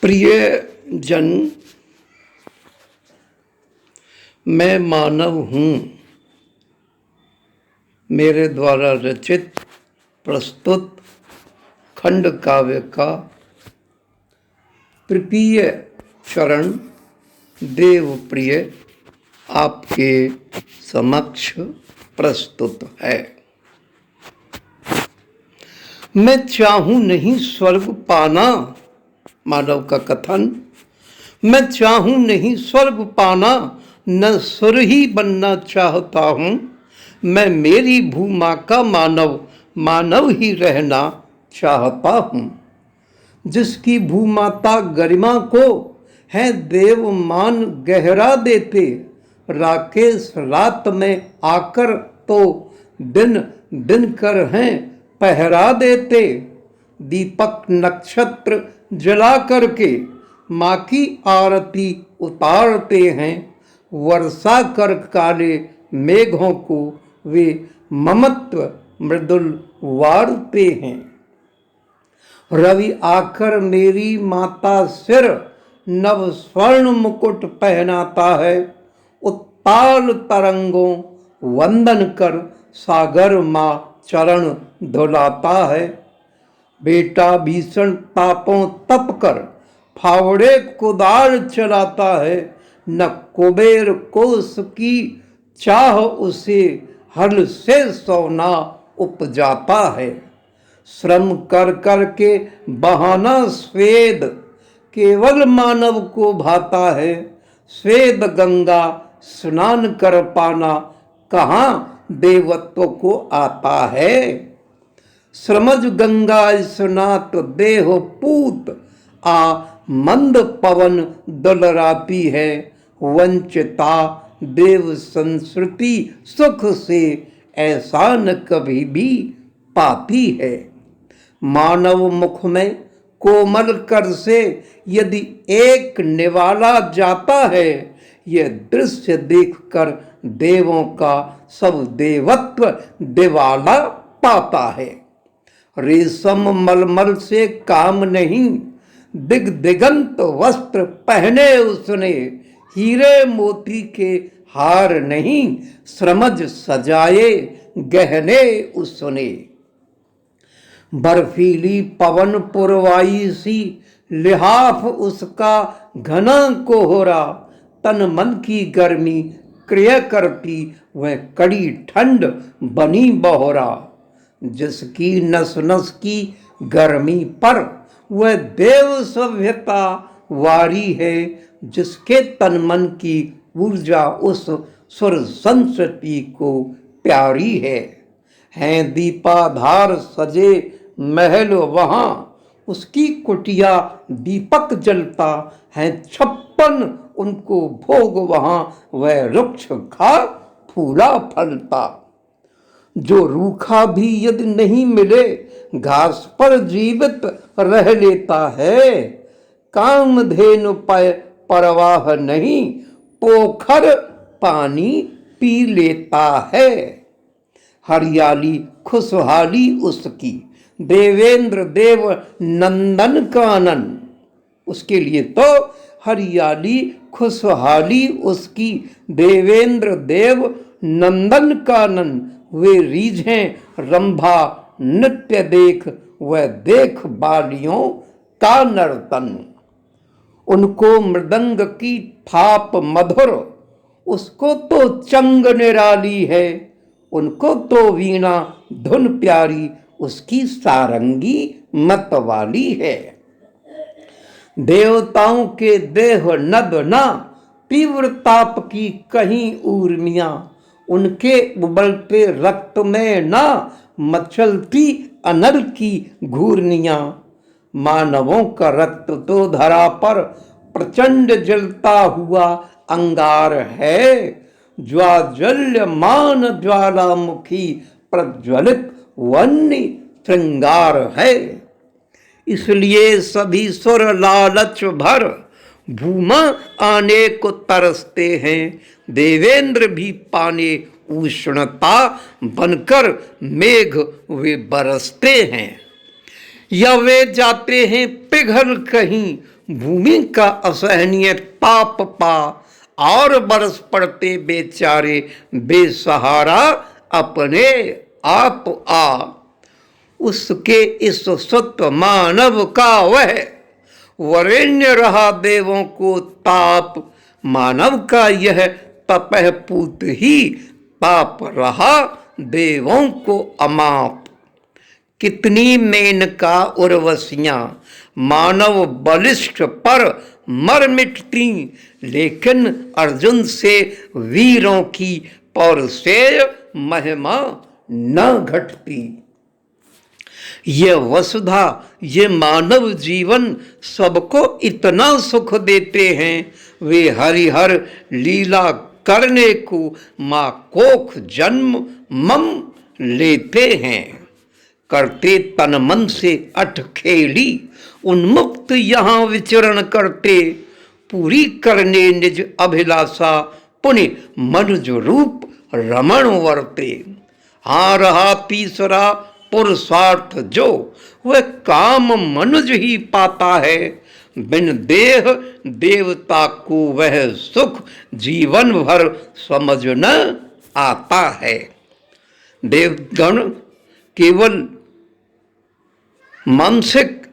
प्रिय जन, मैं मानव हूँ। मेरे द्वारा रचित प्रस्तुत खंड काव्य का तृतीय चरण देव प्रिय आपके समक्ष प्रस्तुत है। मैं चाहूं नहीं स्वर्ग पाना, मानव का कथन। मैं चाहूं नहीं स्वर्ग पाना, न सुर ही बनना चाहता हूं। मैं मेरी भूमा का मानव, मानव ही रहना चाहता हूं। जिसकी भूमाता गरिमा को है देव मान गहरा देते, राकेश रात में आकर तो दिन दिन कर हैं पहरा देते। दीपक नक्षत्र जला करके माँ की आरती उतारते हैं, वर्षा कर काले मेघों को वे ममत्व मृदुल वारते हैं। रवि आकर मेरी माता सिर नव स्वर्ण मुकुट पहनाता है, उत्ताल तरंगों वंदन कर सागर माँ चरण धुलाता है। बेटा भीषण तापों तप कर फावड़े कुदाल चलाता है, न कुबेर कोस की चाह उसे हल से सोना उपजाता है। श्रम कर कर के बहाना स्वेद केवल मानव को भाता है, स्वेद गंगा स्नान कर पाना कहाँ देवत्व को आता है। श्रमज गंगा स्नात देह पूत, आ मंद पवन दुलराती है। वंचिता देव संस्कृति सुख से ऐसा न कभी भी पाती है। मानव मुख में कोमल कर से यदि एक निवाला जाता है, यह दृश्य देखकर देवों का सब देवत्व दिवाला पाता है। रेशम मलमल से काम नहीं, दिग दिगंत वस्त्र पहने उसने, हीरे मोती के हार नहीं, श्रमज सजाए गहने उसने। बर्फीली पवन पुरवाई सी लिहाफ उसका घना कोहरा, तन मन की गर्मी क्रिया करती वह कड़ी ठंड बनी बहोरा। जिसकी नस नस की गर्मी पर वह देव सभ्यता वारी है, जिसके तन मन की ऊर्जा उस सुर संस्कृति को प्यारी है। हैं दीपाधार सजे महल वहाँ, उसकी कुटिया दीपक जलता है। 56 उनको भोग वहाँ, वह वृक्ष खा फूला फलता। जो रूखा भी यदि नहीं मिले, घास पर जीवित रह लेता है। कामधेनु पर परवाह नहीं, पोखर पानी पी लेता है। हरियाली खुशहाली उसकी देवेंद्र देव नंदन कानन, उसके लिए तो हरियाली खुशहाली उसकी देवेंद्र देव नंदन कानन। वे रीझें रंभा नृत्य देख, वह देख बालियों का नर्तन। उनको मृदंग की थाप मधुर, उसको तो चंग निराली है। उनको तो वीणा धुन प्यारी, उसकी सारंगी मतवाली है। देवताओं के देह नद ना, तीव्र ताप की कहीं ऊर्मियां, उनके उबलते रक्त में ना मचलती अनल की घूर्नियां। मानवों का रक्त तो धरा पर प्रचंड जलता हुआ अंगार है, ज्वाज्वल्यमान ज्वालामुखी प्रज्वलित वन्य श्रृंगार है। इसलिए सभी सुर लालच भर भूमा आने को तरसते हैं, देवेंद्र भी पाने उष्णता बनकर मेघ वे बरसते हैं। या वे जाते हैं पिघल कहीं भूमि का असहनीय ताप पा और बरस पड़ते बेचारे बेसहारा अपने आप आ। उसके इस सत्व मानव का वह वरेण्य रहा देवों को ताप, मानव का यह तपह पूत ही ताप रहा देवों को अमाप। कितनी मेनका उर्वशियां मानव बलिष्ठ पर मर मिटती, लेकिन अर्जुन से वीरों की पौरुषेय महिमा न घटती। ये वसुधा, ये मानव जीवन सबको इतना सुख देते हैं, वे हरिहर लीला करने को माँ कोख जन्म मम लेते हैं। करते तन मन से अट खेली, उन्मुक्त यहाँ विचरण करते, पूरी करने निज अभिलाषा पुण्य मनुज रूप रमण वर्ते। हाँ रहा तीसरा पुरुषार्थ जो, वह काम मनुज ही पाता है, बिन देह देवता को वह सुख जीवन भर समझ न आता है। देवगण केवल मानसिक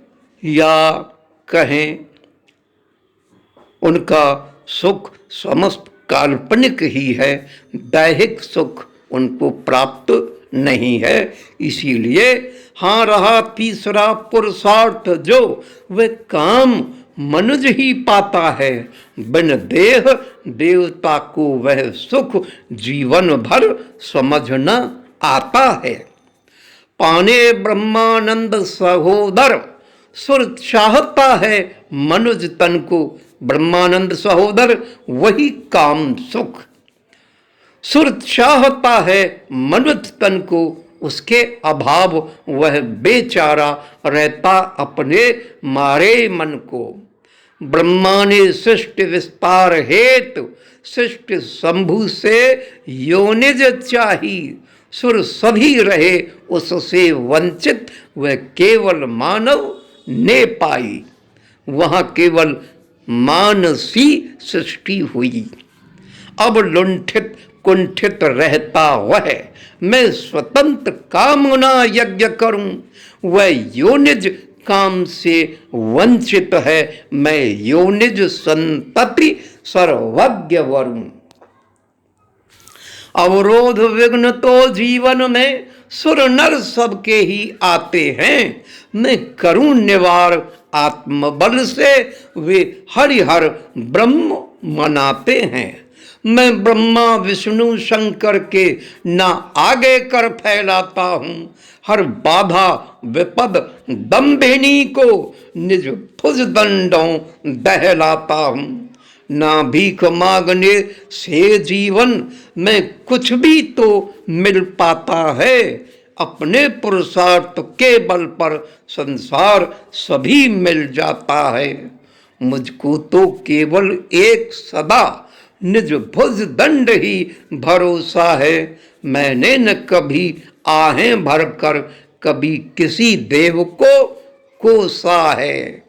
या कहें उनका सुख समस्त काल्पनिक ही है, दैहिक सुख उनको प्राप्त नहीं है। इसीलिए हाँ रहा तीसरा पुरुषार्थ जो, वह काम मनुज ही पाता है, बिन देह देवता को वह सुख जीवन भर समझ न आता है। पाने ब्रह्मानंद सहोदर सुर चाहता है मनुज तन को, ब्रह्मानंद सहोदर वही काम सुख। सुर चाहता है मनुज तन को, उसके अभाव वह बेचारा रहता अपने मारे मन को। ब्रह्मा ने सृष्टि विस्तार हेतु सृष्टि शंभु से योनिज चाही, सुर सभी रहे उससे वंचित, वह केवल मानव ने पाई। वहाँ केवल मानसी सृष्टि हुई। अब लुंठित कुंठित रहता वह, मैं स्वतंत्र कामना यज्ञ करूं, वह योनिज काम से वंचित है, मैं योनिज संतति सर्वज्ञ वरूं। अवरोध विघ्न तो जीवन में सुर नर सबके ही आते हैं, मैं करूं निवार आत्मबल से, वे हरिहर ब्रह्म मनाते हैं। मैं ब्रह्मा विष्णु शंकर के ना आगे कर फैलाता हूँ, हर बाधा विपद दम्भिनी को निज भुज दंडों दहलाता हूँ। ना भीख मांगने से जीवन में कुछ भी तो मिल पाता है, अपने पुरुषार्थ के बल पर संसार सभी मिल जाता है। मुझको तो केवल एक सदा निज भुज दंड ही भरोसा है, मैंने न कभी आहें भरकर कभी किसी देव को कोसा है।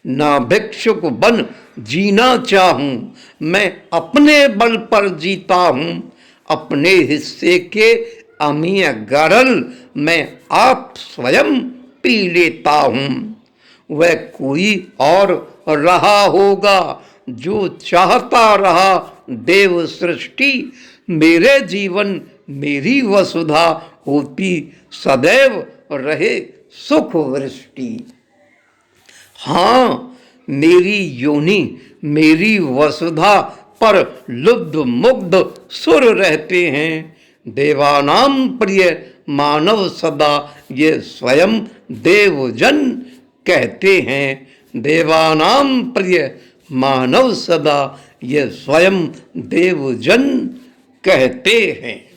ना भिक्षुक बन जीना चाहूं, मैं अपने बल पर जीता हूं, अपने हिस्से के अमीय गरल मैं आप स्वयं पी लेता हूं। वह कोई और रहा होगा जो चाहता रहा देव सृष्टि, मेरे जीवन मेरी वसुधा होती सदैव रहे सुख वृष्टि। हाँ मेरी योनि मेरी वसुधा पर लुब्ध मुग्ध सुर रहते हैं, देवानाम प्रिय मानव सदा ये स्वयं देवजन कहते हैं। देवानाम प्रिय मानव सदा ये स्वयं देवजन कहते हैं।